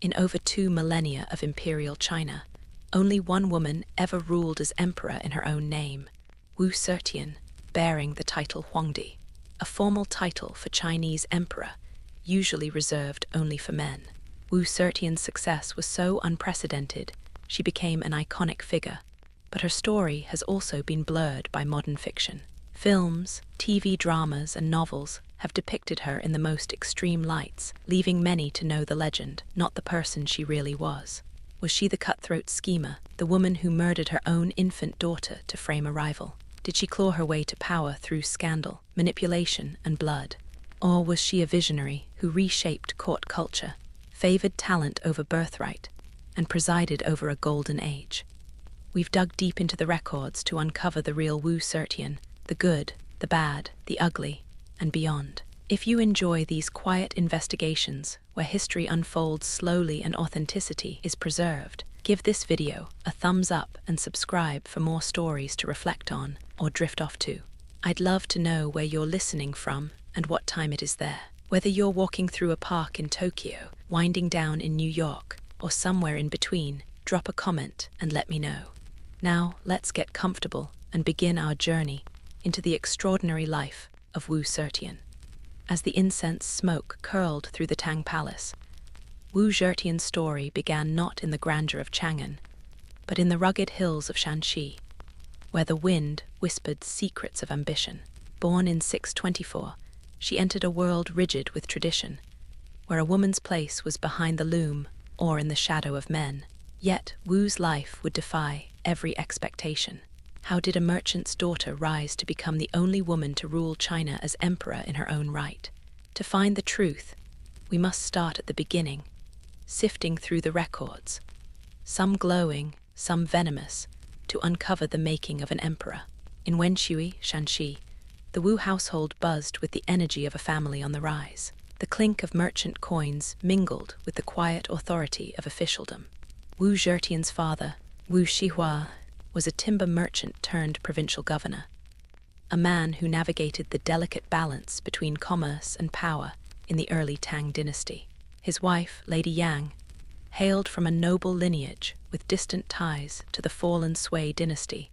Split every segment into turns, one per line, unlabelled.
In over 2 millennia of imperial China, only one woman ever ruled as emperor in her own name, Wu Zetian, bearing the title Huangdi, a formal title for Chinese emperor, usually reserved only for men. Wu Zetian's success was so unprecedented, she became an iconic figure, but her story has also been blurred by modern fiction. Films, TV dramas, and novels have depicted her in the most extreme lights, leaving many to know the legend, not the person she really was. Was she the cutthroat schemer, the woman who murdered her own infant daughter to frame a rival? Did she claw her way to power through scandal, manipulation, and blood? Or was she a visionary who reshaped court culture, favored talent over birthright, and presided over a golden age? We've dug deep into the records to uncover the real Wu Zetian, the good, the bad, the ugly, and beyond. If you enjoy these quiet investigations where history unfolds slowly and authenticity is preserved, give this video a thumbs up and subscribe for more stories to reflect on or drift off to. I'd love to know where you're listening from and what time it is there. Whether you're walking through a park in Tokyo, winding down in New York, or somewhere in between, drop a comment and let me know. Now, let's get comfortable and begin our journey into the extraordinary life of Wu Zetian. As the incense smoke curled through the Tang palace, Wu Zetian's story began not in the grandeur of Chang'an, but in the rugged hills of Shanxi, where the wind whispered secrets of ambition. Born in 624, she entered a world rigid with tradition, where a woman's place was behind the loom or in the shadow of men. Yet Wu's life would defy every expectation. How did a merchant's daughter rise to become the only woman to rule China as emperor in her own right? To find the truth, we must start at the beginning, sifting through the records, some glowing, some venomous, to uncover the making of an emperor. In Wenshui, Shanxi, the Wu household buzzed with the energy of a family on the rise. The clink of merchant coins mingled with the quiet authority of officialdom. Wu Zetian's father, Wu Shihua, was a timber merchant turned provincial governor, a man who navigated the delicate balance between commerce and power in the early Tang dynasty. His wife, Lady Yang, hailed from a noble lineage with distant ties to the fallen Sui dynasty,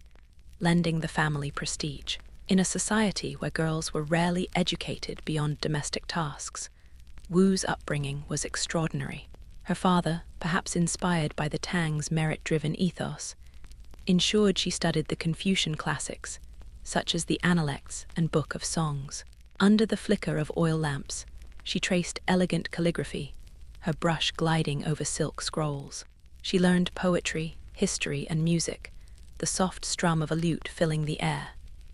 lending the family prestige. In a society where girls were rarely educated beyond domestic tasks, Wu's upbringing was extraordinary. Her father, perhaps inspired by the Tang's merit-driven ethos, ensured she studied the Confucian classics, such as the Analects and Book of Songs. Under the flicker of oil lamps, she traced elegant calligraphy, her brush gliding over silk scrolls. She learned poetry, history, and music, the soft strum of a lute filling the air.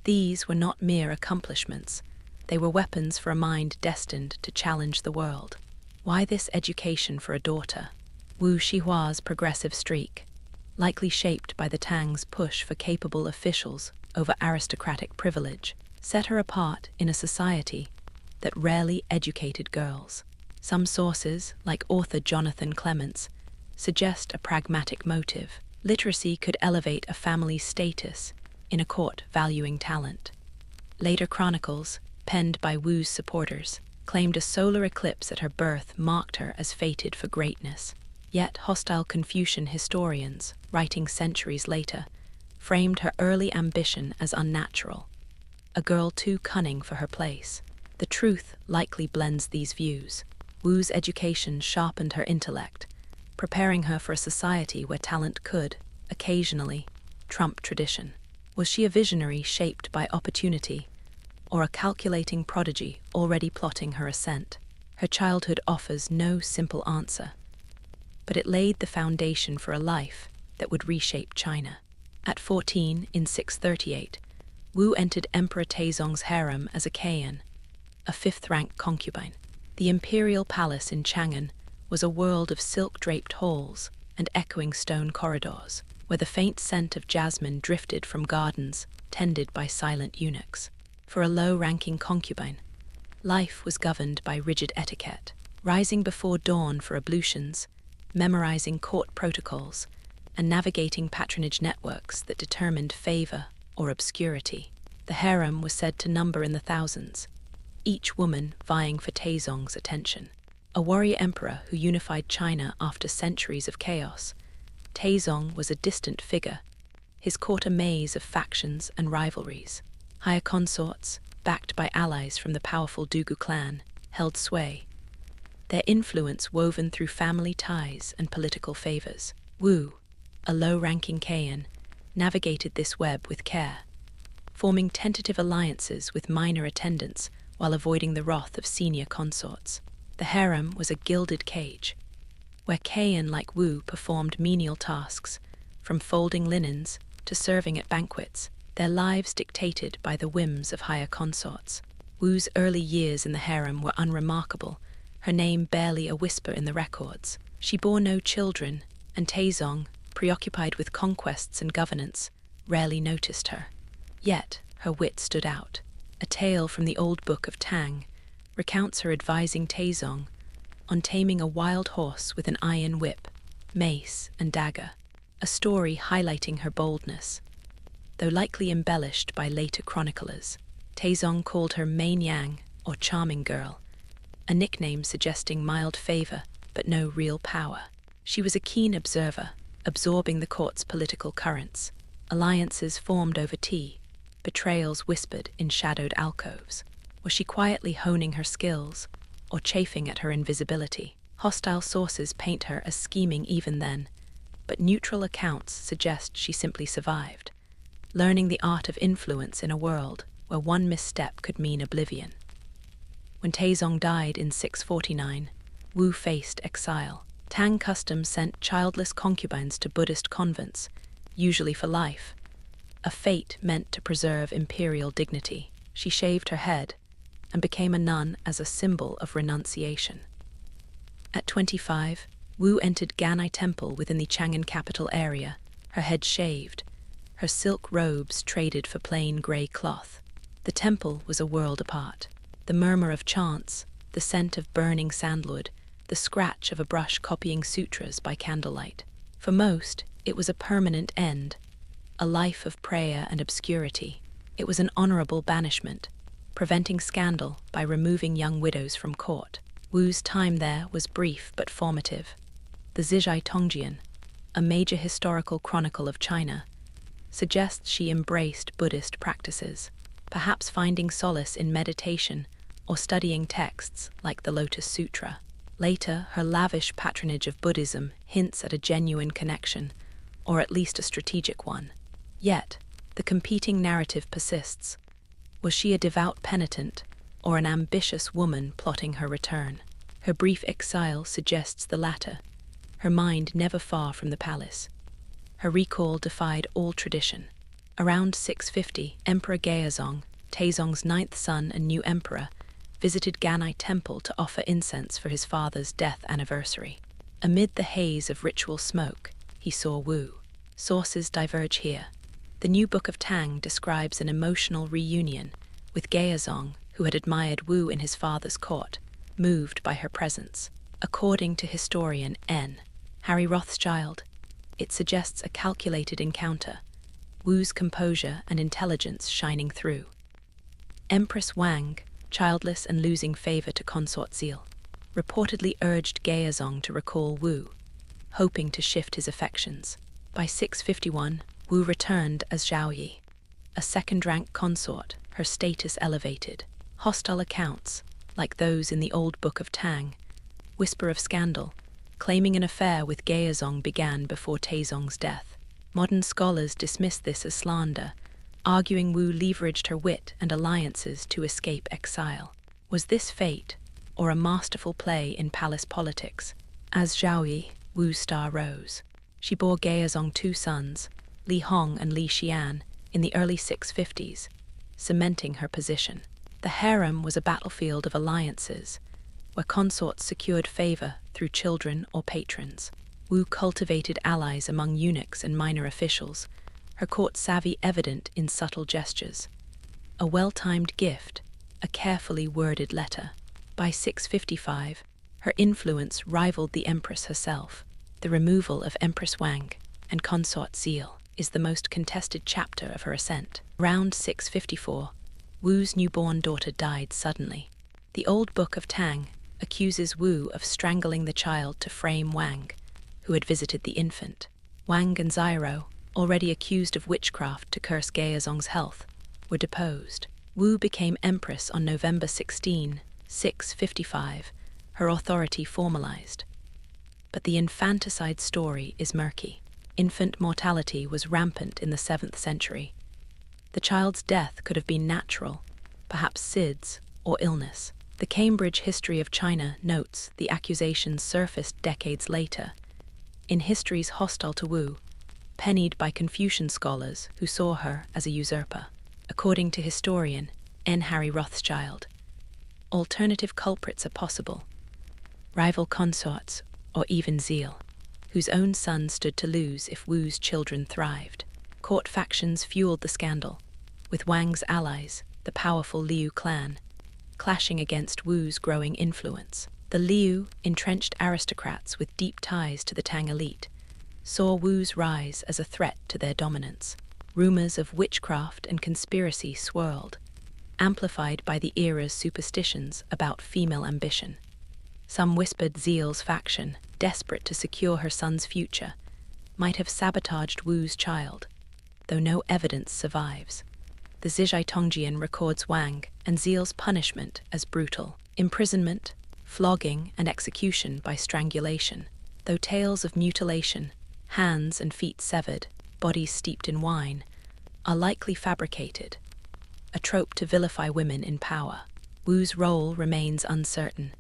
These were not mere accomplishments, they were weapons for a mind destined to challenge the world. Why this education for a daughter? Wu Shihua's progressive streak, likely shaped by the Tang's push for capable officials over aristocratic privilege, set her apart in a society that rarely educated girls. Some sources, like author Jonathan Clements, suggest a pragmatic motive. Literacy could elevate a family's status in a court valuing talent. Later chronicles, penned by Wu's supporters, claimed a solar eclipse at her birth marked her as fated for greatness. Yet hostile Confucian historians, writing centuries later, framed her early ambition as unnatural, a girl too cunning for her place. The truth likely blends these views. Wu's education sharpened her intellect, preparing her for a society where talent could, occasionally, trump tradition. Was she a visionary shaped by opportunity, or a calculating prodigy already plotting her ascent? Her childhood offers no simple answer, but it laid the foundation for a life that would reshape China. At 14, in 638, Wu entered Emperor Taizong's harem as a Kaiyan, a fifth-rank concubine. The imperial palace in Chang'an was a world of silk-draped halls and echoing stone corridors, where the faint scent of jasmine drifted from gardens tended by silent eunuchs. For a low-ranking concubine, life was governed by rigid etiquette, rising before dawn for ablutions, memorizing court protocols, and navigating patronage networks that determined favor or obscurity. The harem was said to number in the thousands, each woman vying for Taizong's attention. a warrior emperor who unified China after centuries of chaos. Taizong was a distant figure, his court a maze of factions and rivalries. Higher consorts, backed by allies from the powerful Dugu clan, held sway, their influence woven through family ties and political favors. Wu, a low-ranking Kayan, navigated this web with care, forming tentative alliances with minor attendants while avoiding the wrath of senior consorts. The harem was a gilded cage, where Kayan like Wu performed menial tasks, from folding linens to serving at banquets, their lives dictated by the whims of higher consorts. Wu's early years in the harem were unremarkable, her name barely a whisper in the records. She bore no children, and Taizong, preoccupied with conquests and governance, rarely noticed her. Yet her wit stood out. A tale from the old book of Tang recounts her advising Taizong on taming a wild horse with an iron whip, mace, and dagger, a story highlighting her boldness. Though likely embellished by later chroniclers, Taizong called her Main Yang, or charming girl, a nickname suggesting mild favor but no real power. She was a keen observer, absorbing the court's political currents. Alliances formed over tea, betrayals whispered in shadowed alcoves. Was she quietly honing her skills, or chafing at her invisibility? Hostile sources paint her as scheming even then, but neutral accounts suggest she simply survived, learning the art of influence in a world where one misstep could mean oblivion. When Taizong died in 649, Wu faced exile. Tang customs sent childless concubines to Buddhist convents, usually for life, a fate meant to preserve imperial dignity. She shaved her head and became a nun as a symbol of renunciation. At 25, Wu entered Ganai Temple within the Chang'an capital area, her head shaved, her silk robes traded for plain grey cloth. The temple was a world apart. The murmur of chants, the scent of burning sandalwood, the scratch of a brush copying sutras by candlelight. For most, it was a permanent end, a life of prayer and obscurity. It was an honorable banishment, preventing scandal by removing young widows from court. Wu's time there was brief but formative. The Zizhi Tongjian, a major historical chronicle of China, suggests she embraced Buddhist practices, perhaps finding solace in meditation or studying texts like the Lotus Sutra. Later, her lavish patronage of Buddhism hints at a genuine connection, or at least a strategic one. Yet, the competing narrative persists. Was she a devout penitent, or an ambitious woman plotting her return? Her brief exile suggests the latter, her mind never far from the palace. Her recall defied all tradition. Around 650, Emperor Gaozong, Taizong's ninth son and new emperor, visited Ganai Temple to offer incense for his father's death anniversary. Amid the haze of ritual smoke, he saw Wu. Sources diverge here. The new book of Tang describes an emotional reunion with Gaozong, who had admired Wu in his father's court, moved by her presence. According to historian N. Harry Rothschild, it suggests a calculated encounter, Wu's composure and intelligence shining through. Empress Wang, childless and losing favor to consort zeal, reportedly urged Gaozong to recall Wu, hoping to shift his affections. By 651, Wu returned as Zhou, a second-rank consort, her status elevated. Hostile accounts, like those in the old book of Tang, whisper of scandal, claiming an affair with Gaozong began before Taizong's death. Modern scholars dismiss this as slander, arguing Wu leveraged her wit and alliances to escape exile. Was this fate, or a masterful play in palace politics? As Zhou, Wu's star rose. She bore Gaozong two sons, Li Hong and Li Xian, in the early 650s, cementing her position. The harem was a battlefield of alliances, where consorts secured favor through children or patrons. Wu cultivated allies among eunuchs and minor officials, her court savvy evident in subtle gestures. A well-timed gift, a carefully worded letter. By 655, her influence rivaled the empress herself. The removal of Empress Wang and consort zeal is the most contested chapter of her ascent. Around 654, Wu's newborn daughter died suddenly. The old book of Tang accuses Wu of strangling the child to frame Wang, who had visited the infant. Wang and Zhou, already accused of witchcraft to curse Gaozong's health, were deposed. Wu became empress on November 16, 655, her authority formalized. But the infanticide story is murky. Infant mortality was rampant in the 7th century. The child's death could have been natural, perhaps SIDS or illness. The Cambridge History of China notes the accusations surfaced decades later, in histories hostile to Wu, pennied by Confucian scholars who saw her as a usurper. According to historian N. Harry Rothschild, alternative culprits are possible: rival consorts or even zeal, whose own son stood to lose if Wu's children thrived. Court factions fueled the scandal, with Wang's allies, the powerful Liu clan, clashing against Wu's growing influence. The Liu, entrenched aristocrats with deep ties to the Tang elite, saw Wu's rise as a threat to their dominance. Rumors of witchcraft and conspiracy swirled, amplified by the era's superstitions about female ambition. Some whispered Zeal's faction, desperate to secure her son's future, might have sabotaged Wu's child, though no evidence survives. The Zizhi Tongjian records Wang and Zeal's punishment as brutal: imprisonment, flogging, and execution by strangulation, though tales of mutilation, hands and feet severed, bodies steeped in wine, are likely fabricated, a trope to vilify women in power. Wu's role remains uncertain.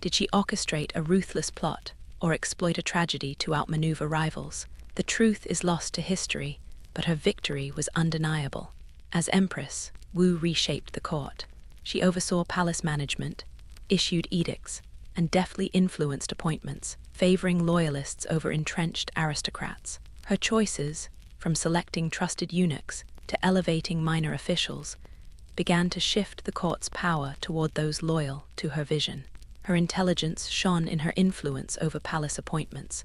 Did she orchestrate a ruthless plot or exploit a tragedy to outmaneuver rivals? The truth is lost to history, but her victory was undeniable. As empress, Wu reshaped the court. She oversaw palace management, issued edicts, and deftly influenced appointments, favoring loyalists over entrenched aristocrats. Her choices, from selecting trusted eunuchs to elevating minor officials, began to shift the court's power toward those loyal to her vision. Her intelligence shone in her influence over palace appointments,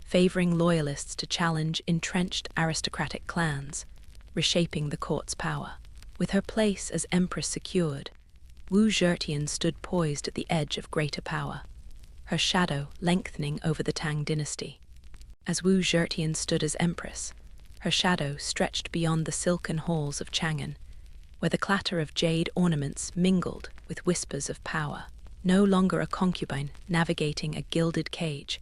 favoring loyalists to challenge entrenched aristocratic clans, reshaping the court's power. With her place as empress secured, Wu Zetian stood poised at the edge of greater power, her shadow lengthening over the Tang dynasty. As Wu Zetian stood as empress, her shadow stretched beyond the silken halls of Chang'an, where the clatter of jade ornaments mingled with whispers of power. No longer a concubine navigating a gilded cage,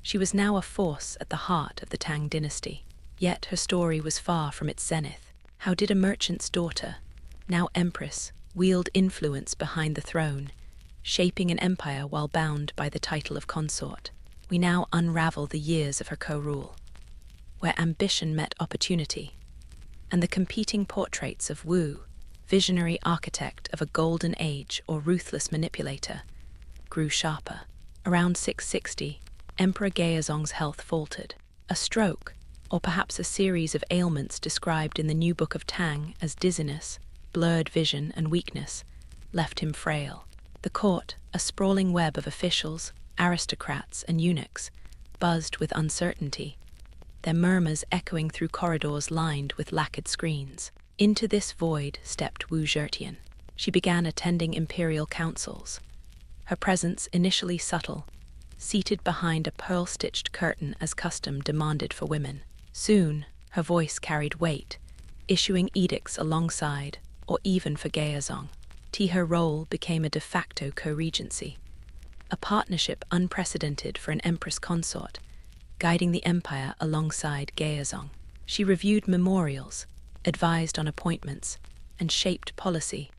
she was now a force at the heart of the Tang dynasty. Yet her story was far from its zenith. How did a merchant's daughter, now empress, wield influence behind the throne, shaping an empire while bound by the title of consort? We now unravel the years of her co-rule, where ambition met opportunity, and the competing portraits of Wu, visionary architect of a golden age or ruthless manipulator, grew sharper. Around 660, Emperor Gaozong's health faltered. A stroke, or perhaps a series of ailments described in the New Book of Tang as dizziness, blurred vision, and weakness, left him frail. The court, a sprawling web of officials, aristocrats, and eunuchs, buzzed with uncertainty, their murmurs echoing through corridors lined with lacquered screens. Into this void stepped Wu Zetian. She began attending imperial councils, her presence initially subtle, seated behind a pearl-stitched curtain as custom demanded for women. Soon, her voice carried weight, issuing edicts alongside, or even for Gaozong. Her role became a de facto co-regency, a partnership unprecedented for an empress consort, guiding the empire alongside Gaozong. She reviewed memorials, advised on appointments, and shaped policy,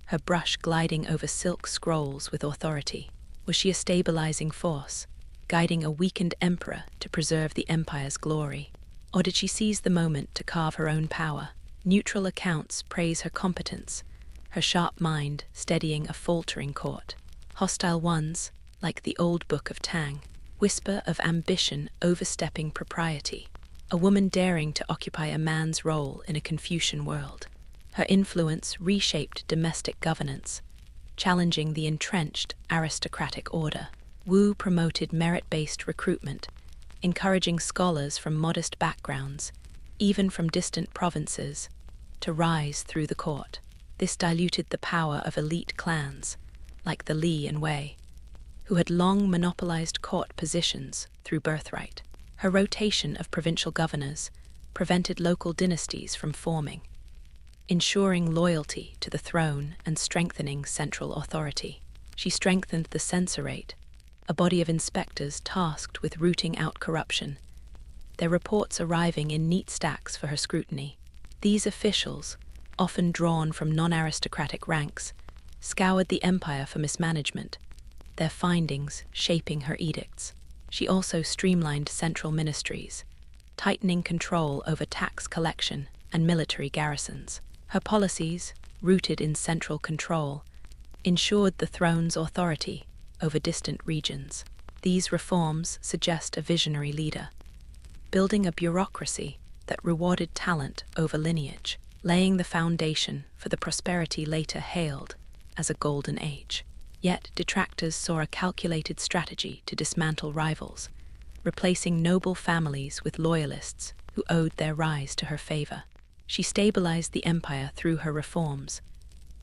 her brush gliding over silk scrolls with authority. Was she a stabilizing force, guiding a weakened emperor to preserve the empire's glory? Or did she seize the moment to carve her own power? Neutral accounts praise her competence, her sharp mind steadying a faltering court. Hostile ones, like the old Book of Tang, whisper of ambition overstepping propriety, a woman daring to occupy a man's role in a Confucian world. Her influence reshaped domestic governance, challenging the entrenched aristocratic order. Wu promoted merit-based recruitment, encouraging scholars from modest backgrounds, even from distant provinces, to rise through the court. This diluted the power of elite clans, like the Li and Wei, who had long monopolized court positions through birthright. Her rotation of provincial governors prevented local dynasties from forming, ensuring loyalty to the throne and strengthening central authority. She strengthened the censorate, a body of inspectors tasked with rooting out corruption, their reports arriving in neat stacks for her scrutiny. These officials, often drawn from non-aristocratic ranks, scoured the empire for mismanagement, their findings shaping her edicts. She also streamlined central ministries, tightening control over tax collection and military garrisons. Her policies, rooted in central control, ensured the throne's authority over distant regions. These reforms suggest a visionary leader, building a bureaucracy that rewarded talent over lineage, laying the foundation for the prosperity later hailed as a golden age. Yet detractors saw a calculated strategy to dismantle rivals, replacing noble families with loyalists who owed their rise to her favor. She stabilized the empire through her reforms,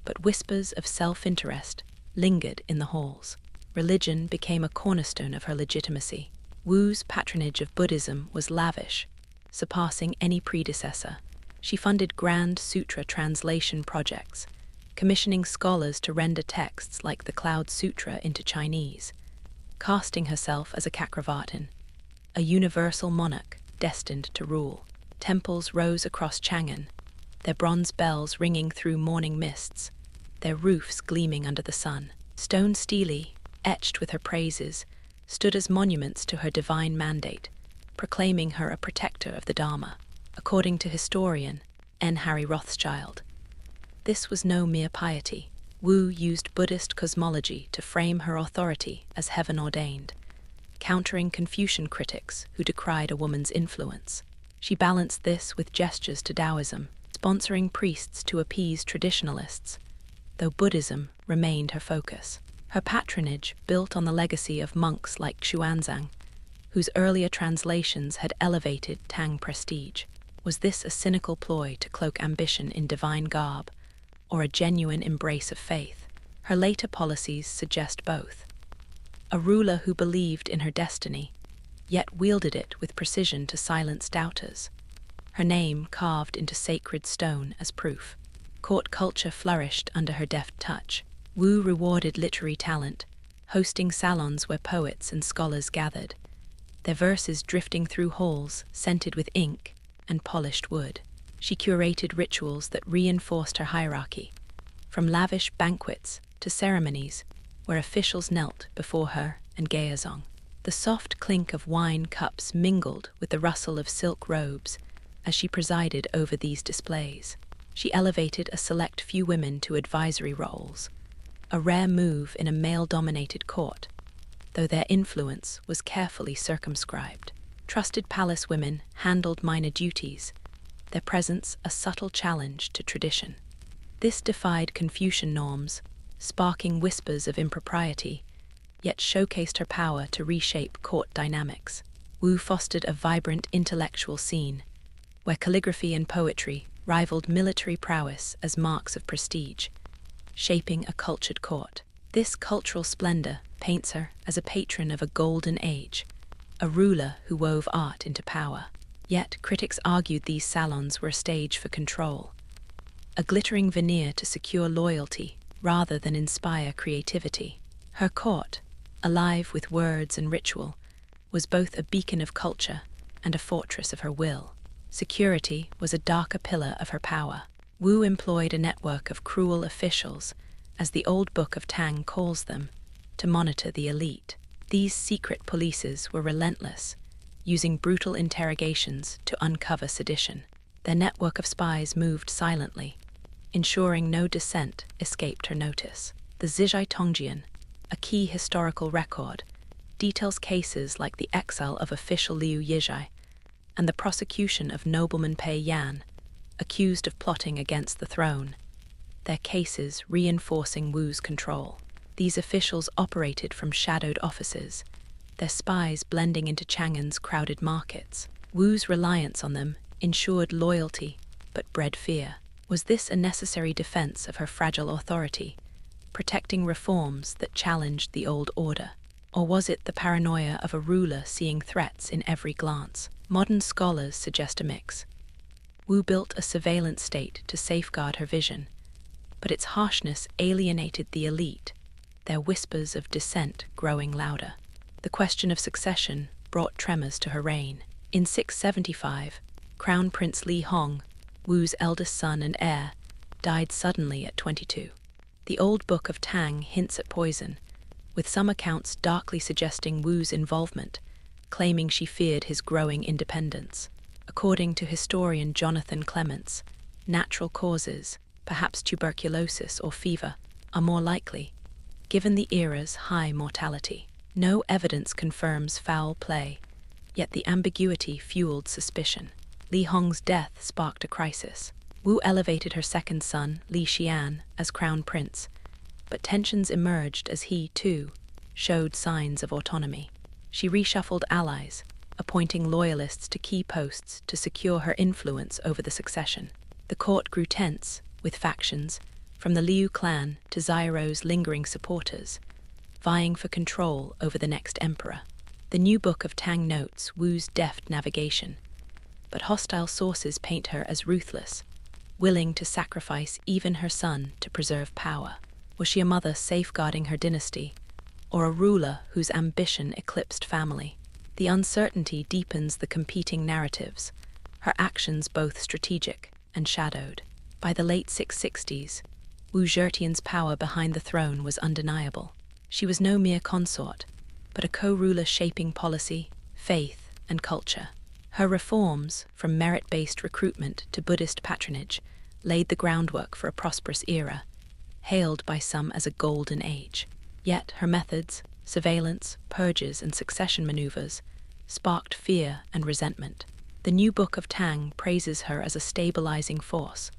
but whispers of self-interest lingered in the halls. Religion became a cornerstone of her legitimacy. Wu's patronage of Buddhism was lavish, surpassing any predecessor. She funded grand sutra translation projects, commissioning scholars to render texts like the Cloud Sutra into Chinese, casting herself as a Chakravartin, a universal monarch destined to rule. Temples rose across Chang'an, their bronze bells ringing through morning mists, their roofs gleaming under the sun. Stone stelae, etched with her praises, stood as monuments to her divine mandate, proclaiming her a protector of the Dharma. According to historian N. Harry Rothschild, this was no mere piety. Wu used Buddhist cosmology to frame her authority as heaven-ordained, countering Confucian critics who decried a woman's influence. She balanced this with gestures to Taoism, sponsoring priests to appease traditionalists, though Buddhism remained her focus. Her patronage built on the legacy of monks like Xuanzang, whose earlier translations had elevated Tang prestige. Was this a cynical ploy to cloak ambition in divine garb, or a genuine embrace of faith? Her later policies suggest both. A ruler who believed in her destiny, yet wielded it with precision to silence doubters, her name carved into sacred stone as proof. Court culture flourished under her deft touch. Wu rewarded literary talent, hosting salons where poets and scholars gathered, their verses drifting through halls scented with ink and polished wood. She curated rituals that reinforced her hierarchy, from lavish banquets to ceremonies where officials knelt before her and Gaozong. The soft clink of wine cups mingled with the rustle of silk robes as she presided over these displays. She elevated a select few women to advisory roles, a rare move in a male-dominated court, though their influence was carefully circumscribed. Trusted palace women handled minor duties, their presence a subtle challenge to tradition. This defied Confucian norms, sparking whispers of impropriety, yet showcased her power to reshape court dynamics. Wu fostered a vibrant intellectual scene, where calligraphy and poetry rivaled military prowess as marks of prestige, shaping a cultured court. This cultural splendor paints her as a patron of a golden age, a ruler who wove art into power. Yet critics argued these salons were a stage for control, a glittering veneer to secure loyalty rather than inspire creativity. Her court, alive with words and ritual, was both a beacon of culture and a fortress of her will. Security was a darker pillar of her power. Wu employed a network of cruel officials, as the old book of Tang calls them, to monitor the elite. These secret polices were relentless, using brutal interrogations to uncover sedition. Their network of spies moved silently, ensuring no dissent escaped her notice. The Zizhi Tongjian, a key historical record, details cases like the exile of official Liu Yizhi and the prosecution of nobleman Pei Yan, accused of plotting against the throne, their cases reinforcing Wu's control. These officials operated from shadowed offices, their spies blending into Chang'an's crowded markets. Wu's reliance on them ensured loyalty, but bred fear. Was this a necessary defense of her fragile authority, protecting reforms that challenged the old order? Or was it the paranoia of a ruler seeing threats in every glance? Modern scholars suggest a mix. Wu built a surveillance state to safeguard her vision, but its harshness alienated the elite, their whispers of dissent growing louder. The question of succession brought tremors to her reign. In 675, Crown Prince Li Hong, Wu's eldest son and heir, died suddenly at 22. The old book of Tang hints at poison, with some accounts darkly suggesting Wu's involvement, claiming she feared his growing independence. According to historian Jonathan Clements, natural causes, perhaps tuberculosis or fever, are more likely, given the era's high mortality. No evidence confirms foul play, yet the ambiguity fueled suspicion. Li Hong's death sparked a crisis. Wu elevated her second son, Li Xian, as crown prince, but tensions emerged as he, too, showed signs of autonomy. She reshuffled allies, appointing loyalists to key posts to secure her influence over the succession. The court grew tense, with factions, from the Liu clan to Xirou's lingering supporters, vying for control over the next emperor. The new book of Tang notes Wu's deft navigation, but hostile sources paint her as ruthless, willing to sacrifice even her son to preserve power. Was she a mother safeguarding her dynasty, or a ruler whose ambition eclipsed family? The uncertainty deepens the competing narratives, her actions both strategic and shadowed. By the late 660s, Wu Zetian's power behind the throne was undeniable. She was no mere consort, but a co-ruler shaping policy, faith, and culture. Her reforms, from merit-based recruitment to Buddhist patronage, laid the groundwork for a prosperous era, hailed by some as a golden age. Yet her methods, surveillance, purges, and succession maneuvers sparked fear and resentment. The new book of Tang praises her as a stabilizing force,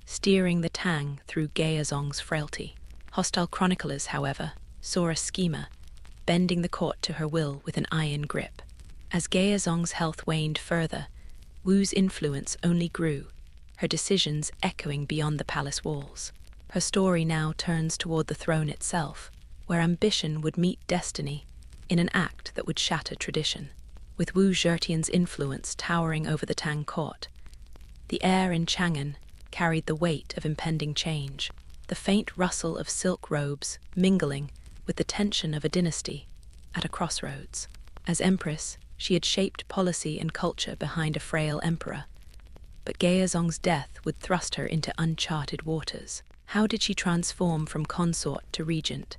steering the Tang through Gaozong's frailty. Hostile chroniclers, however, saw a schemer, bending the court to her will with an iron grip. As Gaozong's health waned further, Wu's influence only grew, her decisions echoing beyond the palace walls. Her story now turns toward the throne itself, where ambition would meet destiny in an act that would shatter tradition. With Wu Zetian's influence towering over the Tang court, the air in Chang'an carried the weight of impending change, the faint rustle of silk robes mingling with the tension of a dynasty at a crossroads. As empress, she had shaped policy and culture behind a frail emperor, but Gaozong's death would thrust her into uncharted waters. How did she transform from consort to regent,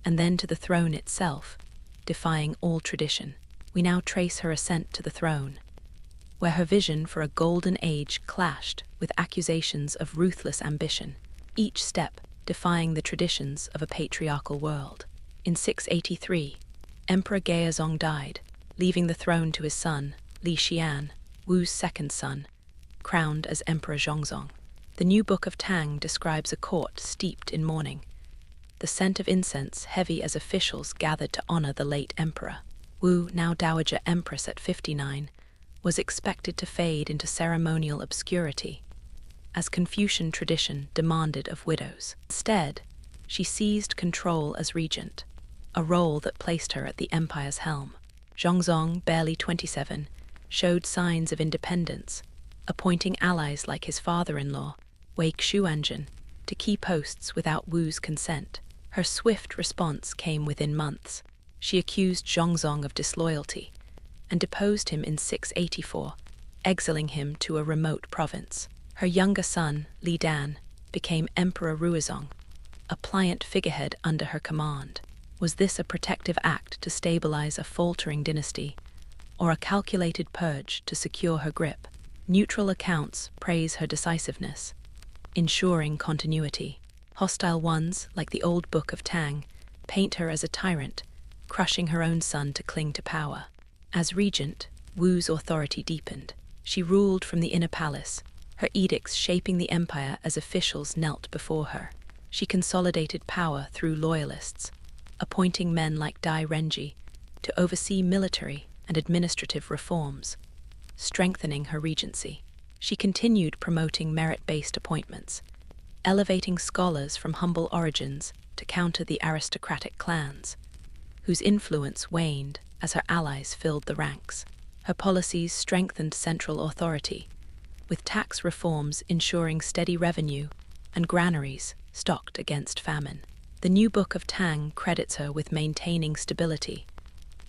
and then to the throne itself, defying all tradition? We now trace her ascent to the throne, where her vision for a golden age clashed with accusations of ruthless ambition, each step defying the traditions of a patriarchal world. In 683, Emperor Gaozong died, leaving the throne to his son, Li Xian, Wu's second son, crowned as Emperor Zhongzong. The new book of Tang describes a court steeped in mourning, the scent of incense heavy as officials gathered to honor the late emperor. Wu, now dowager empress at 59, was expected to fade into ceremonial obscurity, as Confucian tradition demanded of widows. Instead, she seized control as regent, a role that placed her at the empire's helm. Zhongzong, barely 27, showed signs of independence, appointing allies like his father-in-law, Wei Xuanzhen, to key posts without Wu's consent. Her swift response came within months. She accused Zhongzong of disloyalty and deposed him in 684, exiling him to a remote province. Her younger son, Li Dan, became Emperor Ruizong, a pliant figurehead under her command. Was this a protective act to stabilize a faltering dynasty, or a calculated purge to secure her grip? Neutral accounts praise her decisiveness, ensuring continuity. Hostile ones, like the old book of Tang, paint her as a tyrant, crushing her own son to cling to power. As regent, Wu's authority deepened. She ruled from the inner palace, her edicts shaping the empire as officials knelt before her. She consolidated power through loyalists, appointing men like Dai Renji to oversee military and administrative reforms, strengthening her regency. She continued promoting merit-based appointments, elevating scholars from humble origins to counter the aristocratic clans, whose influence waned as her allies filled the ranks. Her policies strengthened central authority, with tax reforms ensuring steady revenue and granaries stocked against famine. The new Book of Tang credits her with maintaining stability,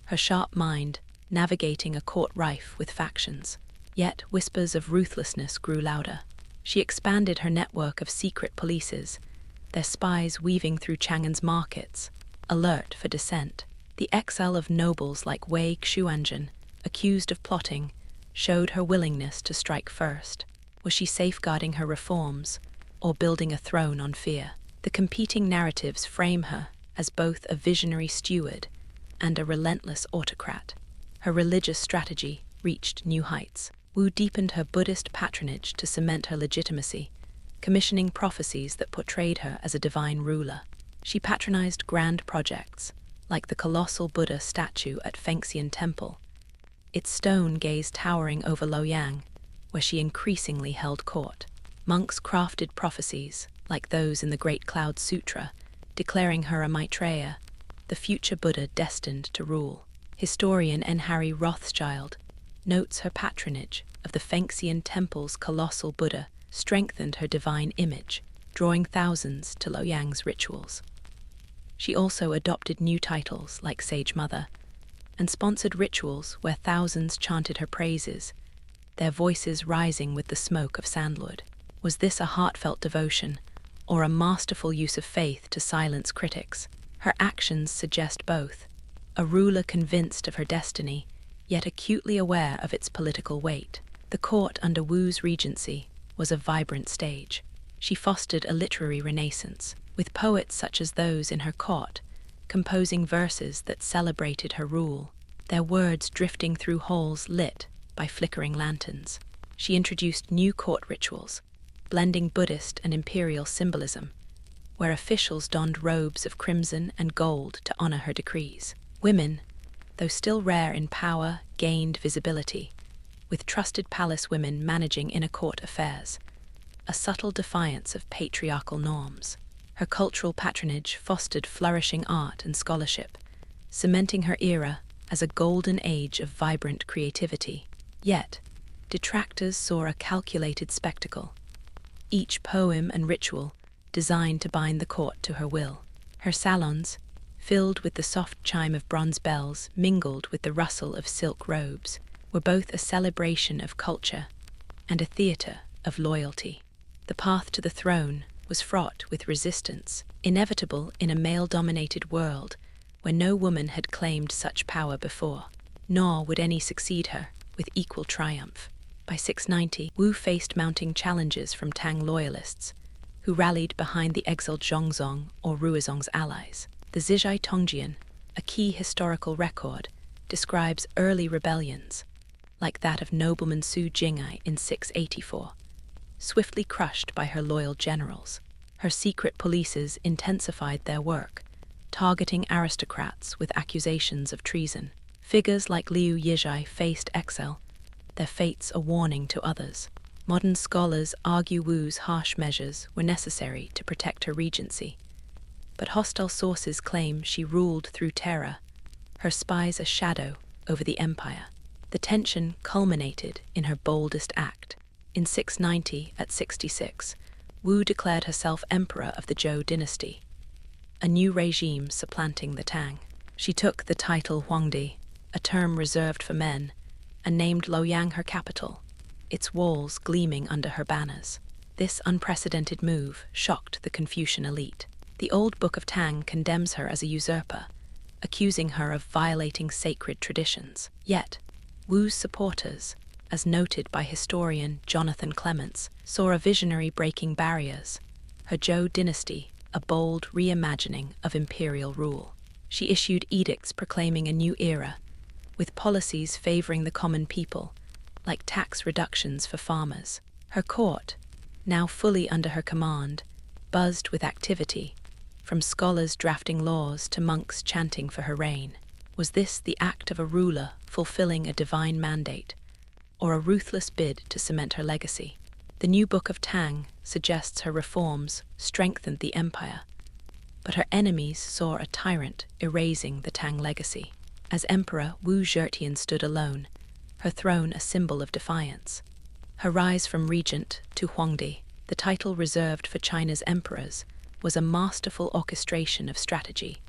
her sharp mind navigating a court rife with factions. Yet whispers of ruthlessness grew louder. She expanded her network of secret polices, their spies weaving through Chang'an's markets, alert for dissent. The exile of nobles like Wei Xuanzhen, accused of plotting, showed her willingness to strike first. Was she safeguarding her reforms, or building a throne on fear? The competing narratives frame her as both a visionary steward and a relentless autocrat. Her religious strategy reached new heights. Wu deepened her Buddhist patronage to cement her legitimacy, commissioning prophecies that portrayed her as a divine ruler. She patronized grand projects, like the colossal Buddha statue at Fengxian Temple, its stone gaze towering over Luoyang, where she increasingly held court. Monks crafted prophecies, like those in the Great Cloud Sutra, declaring her a Maitreya, the future Buddha destined to rule. Historian N. Harry Rothschild notes her patronage of the Fengxian Temple's colossal Buddha strengthened her divine image, drawing thousands to Luoyang's rituals. She also adopted new titles like Sage Mother, and sponsored rituals where thousands chanted her praises, their voices rising with the smoke of sandalwood. Was this a heartfelt devotion, or a masterful use of faith to silence critics? Her actions suggest both, a ruler convinced of her destiny, yet acutely aware of its political weight. The court under Wu's regency was a vibrant stage. She fostered a literary renaissance, with poets such as those in her court, composing verses that celebrated her rule, their words drifting through halls lit by flickering lanterns. She introduced new court rituals, blending Buddhist and imperial symbolism, where officials donned robes of crimson and gold to honor her decrees. Women, though still rare in power, gained visibility, with trusted palace women managing inner court affairs, a subtle defiance of patriarchal norms. Her cultural patronage fostered flourishing art and scholarship, cementing her era as a golden age of vibrant creativity. Yet, detractors saw a calculated spectacle, each poem and ritual designed to bind the court to her will. Her salons, filled with the soft chime of bronze bells mingled with the rustle of silk robes, were both a celebration of culture and a theater of loyalty. The path to the throne was fraught with resistance, inevitable in a male-dominated world where no woman had claimed such power before, nor would any succeed her with equal triumph. By 690, Wu faced mounting challenges from Tang loyalists, who rallied behind the exiled Zhongzong or Ruizong's allies. The Zizhi Tongjian, a key historical record, describes early rebellions, like that of nobleman Su Jingai in 684, swiftly crushed by her loyal generals. Her secret polices intensified their work, targeting aristocrats with accusations of treason. Figures like Liu Yizhai faced exile, their fates a warning to others. Modern scholars argue Wu's harsh measures were necessary to protect her regency, but hostile sources claim she ruled through terror, her spies a shadow over the empire. The tension culminated in her boldest act. In 690, at 66, Wu declared herself emperor of the Zhou dynasty, a new regime supplanting the Tang. She took the title Huangdi, a term reserved for men, and named Luoyang her capital, its walls gleaming under her banners. This unprecedented move shocked the Confucian elite. The old Book of Tang condemns her as a usurper, accusing her of violating sacred traditions. Yet, Wu's supporters, as noted by historian Jonathan Clements, saw a visionary breaking barriers, her Zhou dynasty a bold reimagining of imperial rule. She issued edicts proclaiming a new era, with policies favoring the common people, like tax reductions for farmers. Her court, now fully under her command, buzzed with activity, from scholars drafting laws to monks chanting for her reign. Was this the act of a ruler fulfilling a divine mandate, or a ruthless bid to cement her legacy? The new Book of Tang suggests her reforms strengthened the empire, but her enemies saw a tyrant erasing the Tang legacy. As emperor, Wu Zetian stood alone, her throne a symbol of defiance. Her rise from regent to Huangdi, the title reserved for China's emperors, was a masterful orchestration of strategy,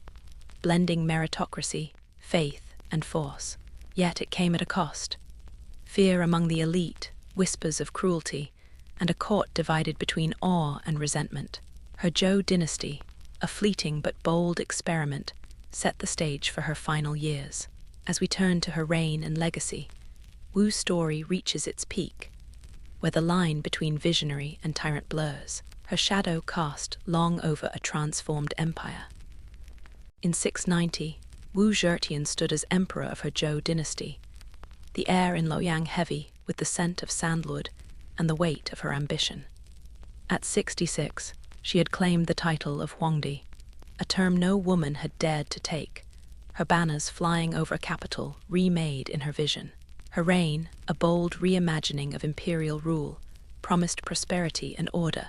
blending meritocracy, faith, and force. Yet it came at a cost. Fear among the elite, whispers of cruelty, and a court divided between awe and resentment. Her Zhou dynasty, a fleeting but bold experiment, set the stage for her final years. As we turn to her reign and legacy, Wu's story reaches its peak, where the line between visionary and tyrant blurs, her shadow cast long over a transformed empire. In 690, Wu Zetian stood as emperor of her Zhou dynasty, the air in Luoyang heavy with the scent of sandalwood and the weight of her ambition. At 66, she had claimed the title of Huangdi, a term no woman had dared to take, her banners flying over a capital remade in her vision. Her reign, a bold reimagining of imperial rule, promised prosperity and order,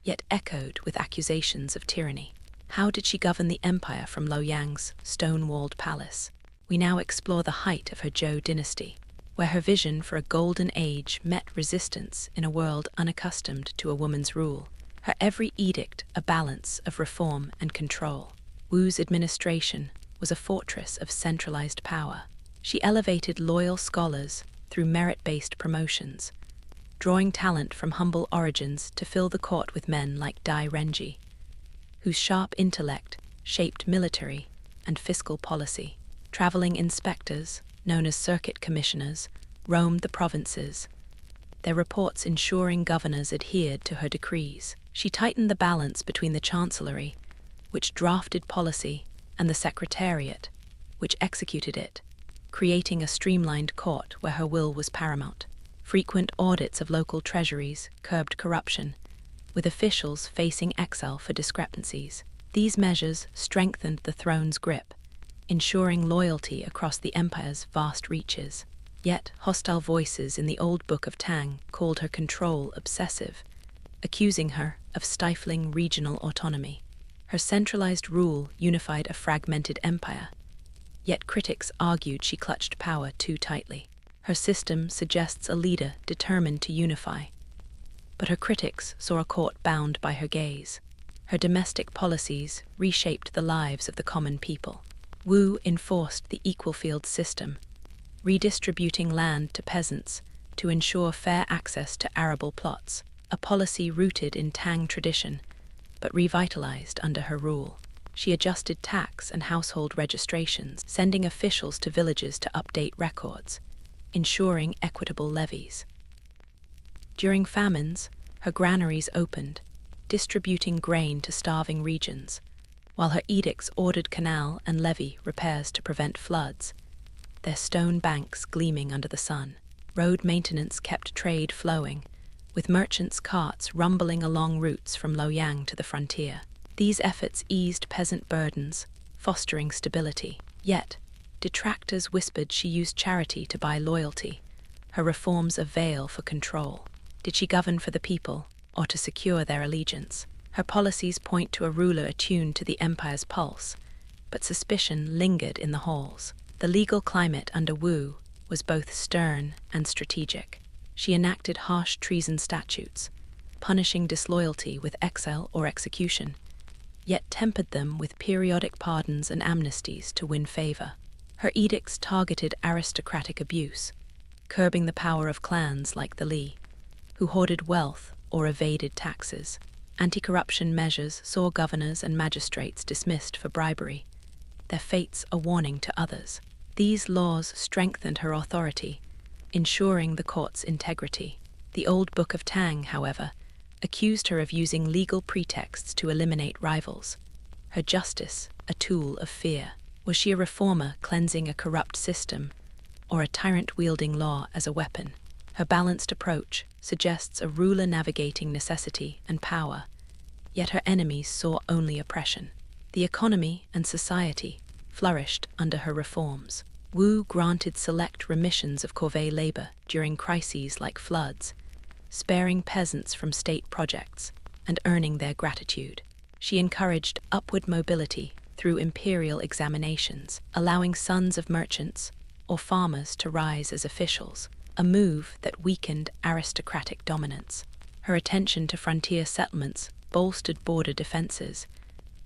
yet echoed with accusations of tyranny. How did she govern the empire from Luoyang's stone-walled palace? We now explore the height of her Zhou dynasty, where her vision for a golden age met resistance in a world unaccustomed to a woman's rule. Her every edict a balance of reform and control. Wu's administration was a fortress of centralized power. She elevated loyal scholars through merit-based promotions, drawing talent from humble origins to fill the court with men like Dai Renji, whose sharp intellect shaped military and fiscal policy. Traveling inspectors, known as circuit commissioners, roamed the provinces, their reports ensuring governors adhered to her decrees. She tightened the balance between the chancellery, which drafted policy, and the secretariat, which executed it, creating a streamlined court where her will was paramount. Frequent audits of local treasuries curbed corruption, with officials facing exile for discrepancies. These measures strengthened the throne's grip, ensuring loyalty across the empire's vast reaches. Yet hostile voices in the old book of Tang called her control obsessive, accusing her of stifling regional autonomy. Her centralized rule unified a fragmented empire, yet critics argued she clutched power too tightly. Her system suggests a leader determined to unify, but her critics saw a court bound by her gaze. Her domestic policies reshaped the lives of the common people. Wu enforced the equal field system, redistributing land to peasants to ensure fair access to arable plots, a policy rooted in Tang tradition, but revitalized under her rule. She adjusted tax and household registrations, sending officials to villages to update records, ensuring equitable levies. During famines, her granaries opened, distributing grain to starving regions, while her edicts ordered canal and levee repairs to prevent floods, their stone banks gleaming under the sun. Road maintenance kept trade flowing, with merchants' carts rumbling along routes from Luoyang to the frontier. These efforts eased peasant burdens, fostering stability. Yet, detractors whispered she used charity to buy loyalty, her reforms a veil for control. Did she govern for the people, or to secure their allegiance? Her policies point to a ruler attuned to the empire's pulse, but suspicion lingered in the halls. The legal climate under Wu was both stern and strategic. She enacted harsh treason statutes, punishing disloyalty with exile or execution, yet tempered them with periodic pardons and amnesties to win favor. Her edicts targeted aristocratic abuse, curbing the power of clans like the Li, who hoarded wealth or evaded taxes. Anti-corruption measures saw governors and magistrates dismissed for bribery, their fates a warning to others. These laws strengthened her authority, ensuring the court's integrity. The old book of Tang, however, accused her of using legal pretexts to eliminate rivals. Her justice, a tool of fear. Was she a reformer cleansing a corrupt system, or a tyrant wielding law as a weapon? Her balanced approach suggests a ruler navigating necessity and power, yet her enemies saw only oppression. The economy and society flourished under her reforms. Wu granted select remissions of corvée labor during crises like floods, sparing peasants from state projects and earning their gratitude. She encouraged upward mobility through imperial examinations, allowing sons of merchants or farmers to rise as officials, a move that weakened aristocratic dominance. Her attention to frontier settlements bolstered border defenses,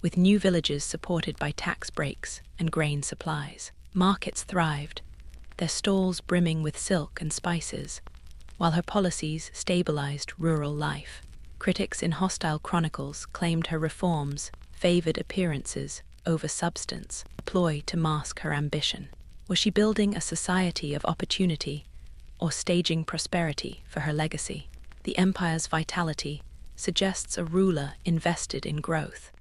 with new villages supported by tax breaks and grain supplies. Markets thrived, their stalls brimming with silk and spices, while her policies stabilized rural life. Critics in hostile chronicles claimed her reforms favored appearances over substance, a ploy to mask her ambition. Was she building a society of opportunity or staging prosperity for her legacy? The empire's vitality suggests a ruler invested in growth,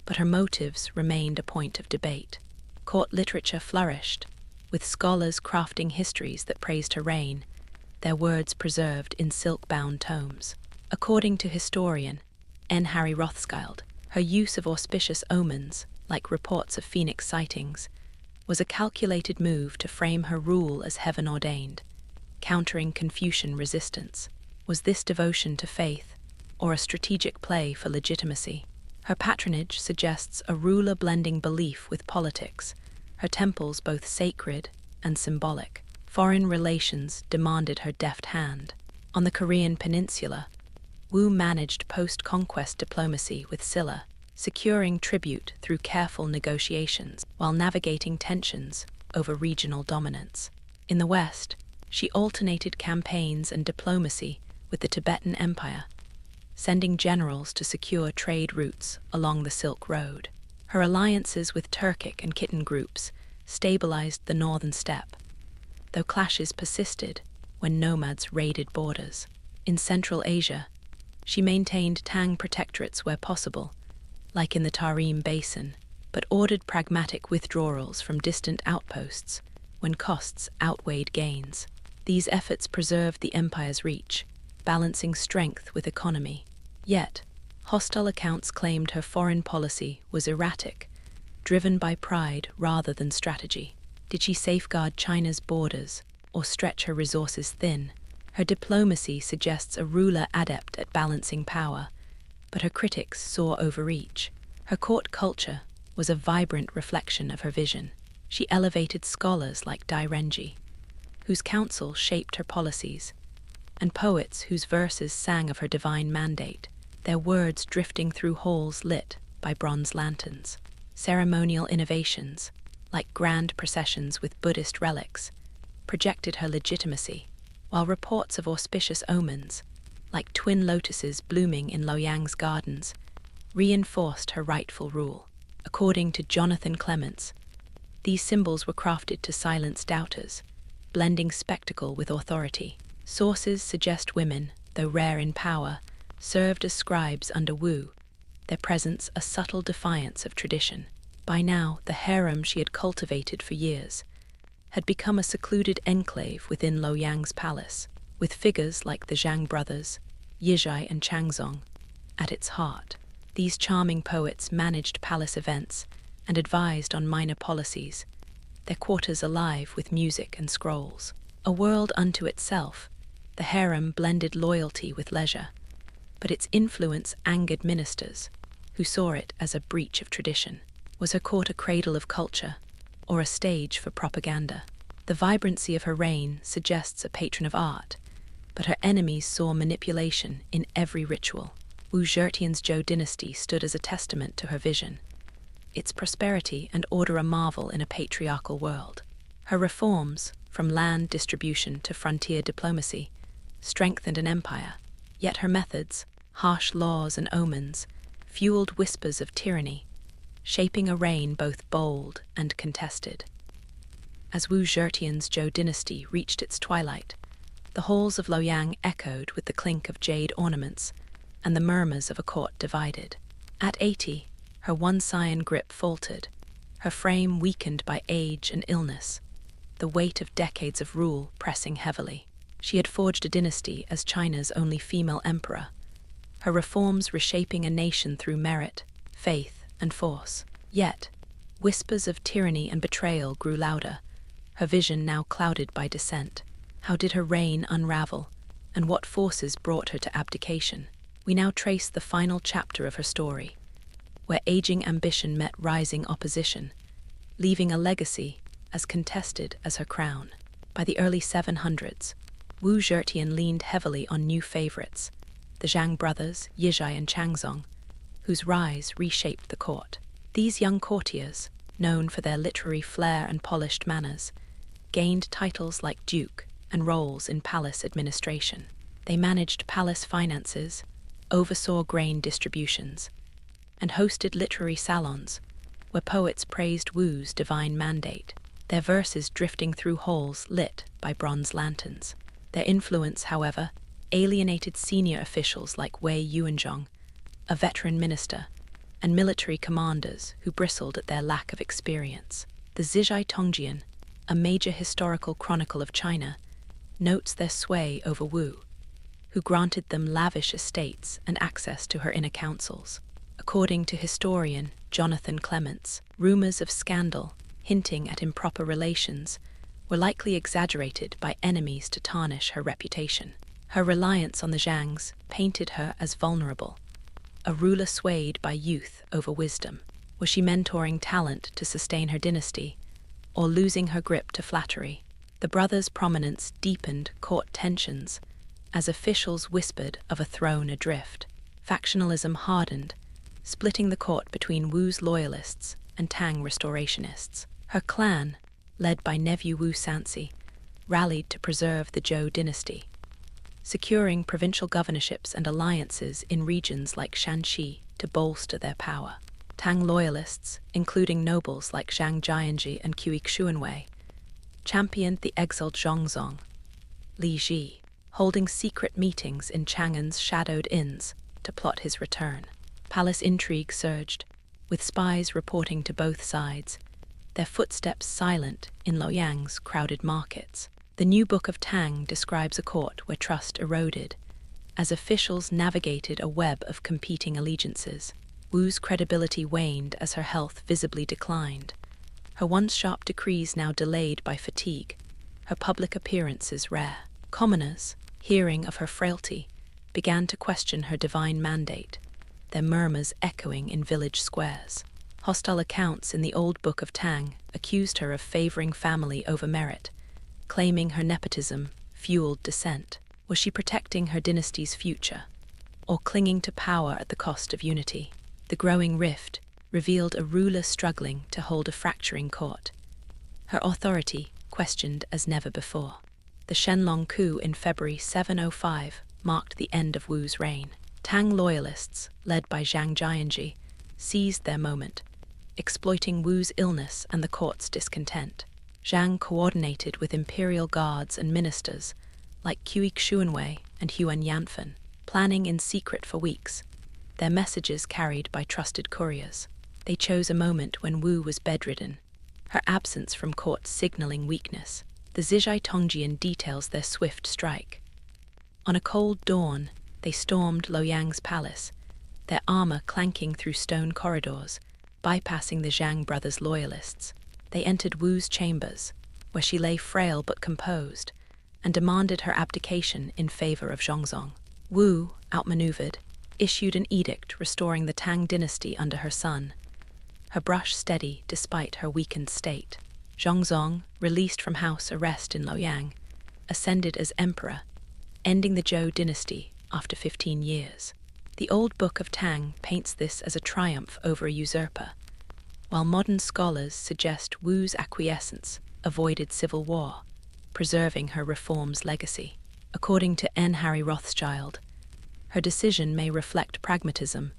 but her motives remained a point of debate. Court literature flourished, with scholars crafting histories that praised her reign, their words preserved in silk-bound tomes. According to historian N. Harry Rothschild, her use of auspicious omens, like reports of phoenix sightings, was a calculated move to frame her rule as heaven-ordained, countering Confucian resistance. Was this devotion to faith, or a strategic play for legitimacy? Her patronage suggests a ruler blending belief with politics, her temples both sacred and symbolic. Foreign relations demanded her deft hand. On the Korean peninsula, Wu managed post-conquest diplomacy with Silla, securing tribute through careful negotiations while navigating tensions over regional dominance. In the West, she alternated campaigns and diplomacy with the Tibetan Empire, sending generals to secure trade routes along the Silk Road. Her alliances with Turkic and Khitan groups stabilized the northern steppe, though clashes persisted when nomads raided borders. In Central Asia, she maintained Tang protectorates where possible, like in the Tarim Basin, but ordered pragmatic withdrawals from distant outposts when costs outweighed gains. These efforts preserved the empire's reach, balancing strength with economy. Yet, hostile accounts claimed her foreign policy was erratic, driven by pride rather than strategy. Did she safeguard China's borders or stretch her resources thin? Her diplomacy suggests a ruler adept at balancing power, but her critics saw overreach. Her court culture was a vibrant reflection of her vision. She elevated scholars like Dai Renji, whose counsel shaped her policies, and poets whose verses sang of her divine mandate, their words drifting through halls lit by bronze lanterns. Ceremonial innovations, like grand processions with Buddhist relics, projected her legitimacy, while reports of auspicious omens, like twin lotuses blooming in Luoyang's gardens, reinforced her rightful rule. According to Jonathan Clements, these symbols were crafted to silence doubters, blending spectacle with authority. Sources suggest women, though rare in power, served as scribes under Wu, their presence a subtle defiance of tradition. By now, the harem she had cultivated for years had become a secluded enclave within Luoyang's palace, with figures like the Zhang brothers, Yizhi and Chang'an, at its heart. These charming poets managed palace events and advised on minor policies, their quarters alive with music and scrolls. A world unto itself, the harem blended loyalty with leisure, but its influence angered ministers, who saw it as a breach of tradition. Was her court a cradle of culture, or a stage for propaganda? The vibrancy of her reign suggests a patron of art, but her enemies saw manipulation in every ritual. Wu Zetian's Zhou dynasty stood as a testament to her vision, its prosperity and order a marvel in a patriarchal world. Her reforms, from land distribution to frontier diplomacy, strengthened an empire, yet her methods, harsh laws and omens, fueled whispers of tyranny, shaping a reign both bold and contested. As Wu Zetian's Zhou dynasty reached its twilight, the halls of Luoyang echoed with the clink of jade ornaments and the murmurs of a court divided. At 80, her one scion grip faltered, her frame weakened by age and illness, the weight of decades of rule pressing heavily. She had forged a dynasty as China's only female emperor, her reforms reshaping a nation through merit, faith, and force. Yet, whispers of tyranny and betrayal grew louder, her vision now clouded by dissent. How did her reign unravel, and what forces brought her to abdication? We now trace the final chapter of her story, where aging ambition met rising opposition, leaving a legacy as contested as her crown. By the early 700s, Wu Zetian leaned heavily on new favorites, the Zhang brothers, Yizhi and Chang'an, whose rise reshaped the court. These young courtiers, known for their literary flair and polished manners, gained titles like duke and roles in palace administration. They managed palace finances, oversaw grain distributions, and hosted literary salons where poets praised Wu's divine mandate, their verses drifting through halls lit by bronze lanterns. Their influence, however, alienated senior officials like Wei Yuanzhong, a veteran minister, and military commanders who bristled at their lack of experience. The Zizhi Tongjian, a major historical chronicle of China, notes their sway over Wu, who granted them lavish estates and access to her inner councils. According to historian Jonathan Clements, rumors of scandal hinting at improper relations were likely exaggerated by enemies to tarnish her reputation. Her reliance on the Zhangs painted her as vulnerable, a ruler swayed by youth over wisdom. Was she mentoring talent to sustain her dynasty, or losing her grip to flattery? The brothers' prominence deepened court tensions as officials whispered of a throne adrift. Factionalism hardened, splitting the court between Wu's loyalists and Tang restorationists. Her clan, led by nephew Wu Sanxi, rallied to preserve the Zhou dynasty, securing provincial governorships and alliances in regions like Shanxi to bolster their power. Tang loyalists, including nobles like Zhang Jianji and Qi Xuanwei, championed the exiled Zhongzong, Li Ji, holding secret meetings in Chang'an's shadowed inns to plot his return. Palace intrigue surged, with spies reporting to both sides, their footsteps silent in Luoyang's crowded markets. The new Book of Tang describes a court where trust eroded, as officials navigated a web of competing allegiances. Wu's credibility waned as her health visibly declined, her once sharp decrees now delayed by fatigue, her public appearances rare. Commoners, hearing of her frailty, began to question her divine mandate, their murmurs echoing in village squares. Hostile accounts in the old Book of Tang accused her of favoring family over merit, claiming her nepotism fueled dissent. Was she protecting her dynasty's future, or clinging to power at the cost of unity? The growing rift revealed a ruler struggling to hold a fracturing court, her authority questioned as never before. The Shenlong Coup in February 705 marked the end of Wu's reign. Tang loyalists, led by Zhang Jianji, seized their moment, exploiting Wu's illness and the court's discontent. Zhang coordinated with imperial guards and ministers like Qi Xuanwei and Huan Yanfen, planning in secret for weeks, their messages carried by trusted couriers. They chose a moment when Wu was bedridden, her absence from court signaling weakness. The Zizhi Tongjian details their swift strike. On a cold dawn, they stormed Luoyang's palace, their armor clanking through stone corridors, bypassing the Zhang brothers' loyalists. They entered Wu's chambers, where she lay frail but composed, and demanded her abdication in favor of Zhongzong. Wu, outmaneuvered, issued an edict restoring the Tang dynasty under her son, her brush steady despite her weakened state. Zhongzong, released from house arrest in Luoyang, ascended as emperor, ending the Zhou dynasty after 15 years. The old Book of Tang paints this as a triumph over a usurper, while modern scholars suggest Wu's acquiescence avoided civil war, preserving her reform's legacy. According to N. Harry Rothschild, her decision may reflect pragmatism,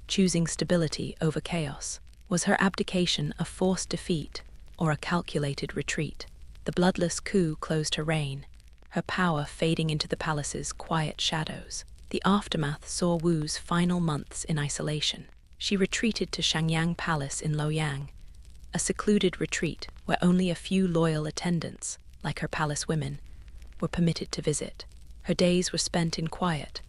choosing stability over chaos. Was her abdication a forced defeat or a calculated retreat? The bloodless coup closed her reign, her power fading into the palace's quiet shadows. The aftermath saw Wu's final months in isolation. She retreated to Chang'an Palace in Luoyang, a secluded retreat where only a few loyal attendants, like her palace women, were permitted to visit. Her days were spent in quiet,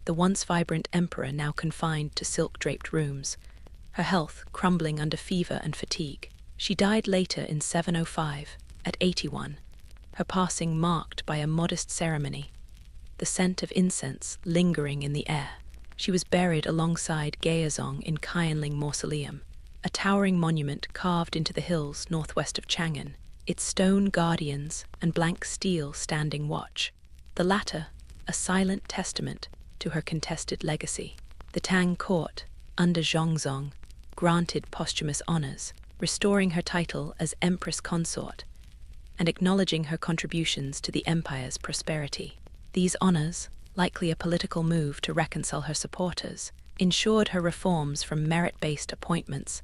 the once vibrant emperor now confined to silk-draped rooms, her health crumbling under fever and fatigue. She died later in 705, at 81, her passing marked by a modest ceremony, the scent of incense lingering in the air. She was buried alongside Gaozong in Qianling Mausoleum, a towering monument carved into the hills northwest of Chang'an, its stone guardians and blank steel standing watch, the latter a silent testament to her contested legacy. The Tang court, under Zhongzong, granted posthumous honors, restoring her title as Empress Consort and acknowledging her contributions to the empire's prosperity. These honors, likely a political move to reconcile her supporters, ensured her reforms from merit-based appointments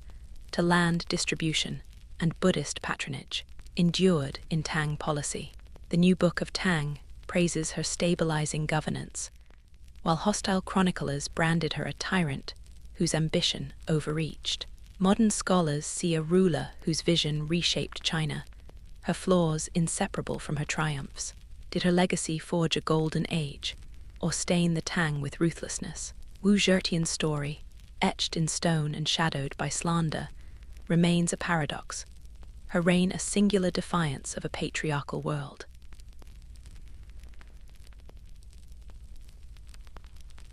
to land distribution and Buddhist patronage, endured in Tang policy. The new Book of Tang praises her stabilizing governance, while hostile chroniclers branded her a tyrant whose ambition overreached. Modern scholars see a ruler whose vision reshaped China, her flaws inseparable from her triumphs. Did her legacy forge a golden age, or stain the Tang with ruthlessness? Wu Zetian's story, etched in stone and shadowed by slander, remains a paradox, her reign a singular defiance of a patriarchal world.